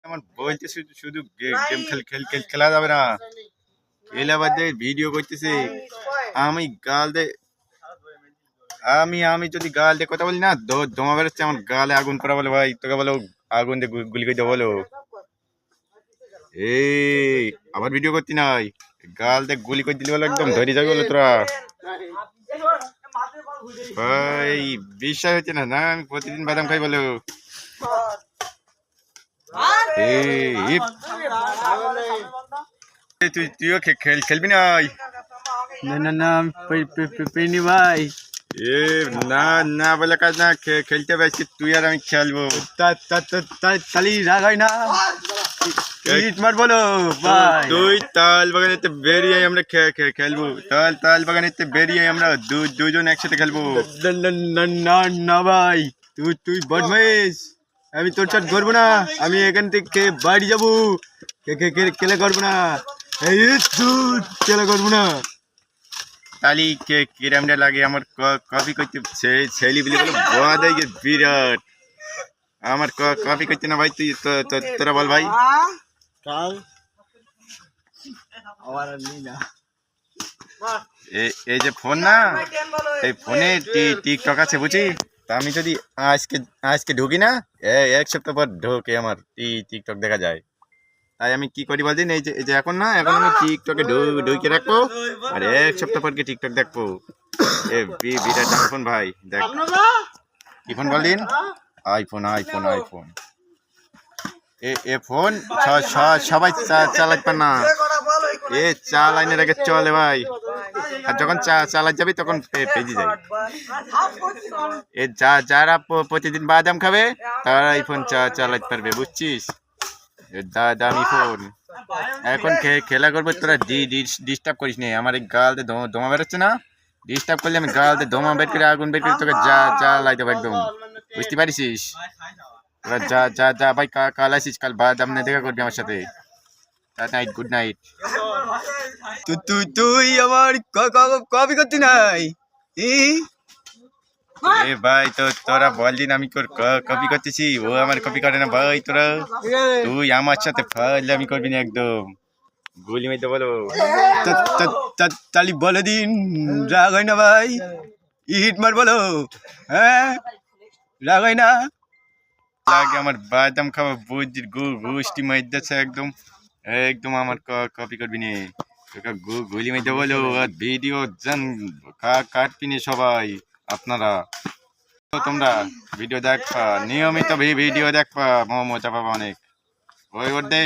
আমার বলছে শুধু শুধু গেম খেলা যাবে না, খেলে আবার ভিডিও করতেছে। আমি গাল দে আমি যদি গাল দিয়ে কথা বলি না, দমা বেরোচ্ছে, আমার গালে আগুন করা বলে। ভাই তোকে বলো আগুন দিয়ে গুলি করে দেবো বলো। এই আবার ভিডিও করতি নাই, গাল দিয়ে গুলি করে দিলি বলো, একদম ধরে যাবি বলো তোরা। ভাই বিশ্বাস হচ্ছে না, না আমি প্রতিদিন বাদাম খাই বলো। তুইও খেলবি না? না না না পেনি ভাই। এ না না বলে কাজ না, খেলতে পারছি তুই আর আমি খেলবো। তালি রাগ হয় না, মার বলো ভাই। তুই তাল বাগানেতে বেরিয়ে আমরা খেলবো, তাল বাগানেতে বেরিয়ে আমরা দুজন একসাথে খেলবো। না না ভাই, তুই বদমাইশ, আমি তোর সাথে করবো না। আমি এখান থেকে বাড়ি যাবো, খেলে করবো না। এই খেলা করবো না। তালি কিরামটা লাগে আমার কপি করতে ছেলি বলি বলে বাদ হয়ে গেছে বিরাট। আমার কপি করতে না ভাই, তুই তোরা বল ভাই। কাল আবার নেই না। এই যে ফোন না, এই ফোনে টিকটক আছে বুঝি। তা আমি যদি আজকে ঢুকি না, এক সপ্তাহ পর ঢোকে আমার টিকটক দেখা যায়। তাই আমি কি করি বলদিন, এই যে এখন না, এখন আমি টিকটকে ঢুকে রাখবো, আর এক সপ্তাহ পর কি টিকটক দেখবো। বিরাট দাম ফোন ভাই, দেখ কি ফোন বলদিন। IPhone iPhone iPhone. এ ফোন সবাই চালাতে পারে না, এ চালাইনের আগে চলে ভাই। আর যখন চালাই যাবি তখন পেজি যাবে। এ যারা প্রতিদিন বাদাম খাবে তারা এই ফোন চালাতে পারবে, বুঝছিস। দামি ফোন। এখন খেলা করবো, তোরা ডিস্টার্ব করিস নি। আমার এই গালতে দমা বেরোচ্ছে না, ডিস্টার্ব করলে আমি গালতে দমা বের করে আগুন বের করে তোকে জ্বালাই দেবো একদম, বুঝতে পারিস। তোরা যা ভাই, কাল আসিস, কাল বাদাম নিয়ে দেখা করবি আমার সাথে। Night, good night. তুই আমার কপি করতি নাই। এ ভাই তোরা বলদিন আমি কপি করতেছি, ও আমার কপি করে না ভাই। তোরা তুই আমার সাথে ফাজলামি করবি না, একদম গুলি মেরে বলো। তালি বলে দিন, রাগ হয় না ভাই, ইট মার বলো। হ্যাঁ রাগ হয় না লাগে আমার বাদাম খাওয়া বুঝি গোষ্ঠী মাইদাছে একদম, একদম আমার কপি করবি নি। গুলি মেরে বলো, আর ভিডিও জান কাটবি নি সবাই আপনারা। তোমরা ভিডিও দেখবা, নিয়মিত ভিডিও দেখবা, মজা পাবা অনেক। ওই ওর দে।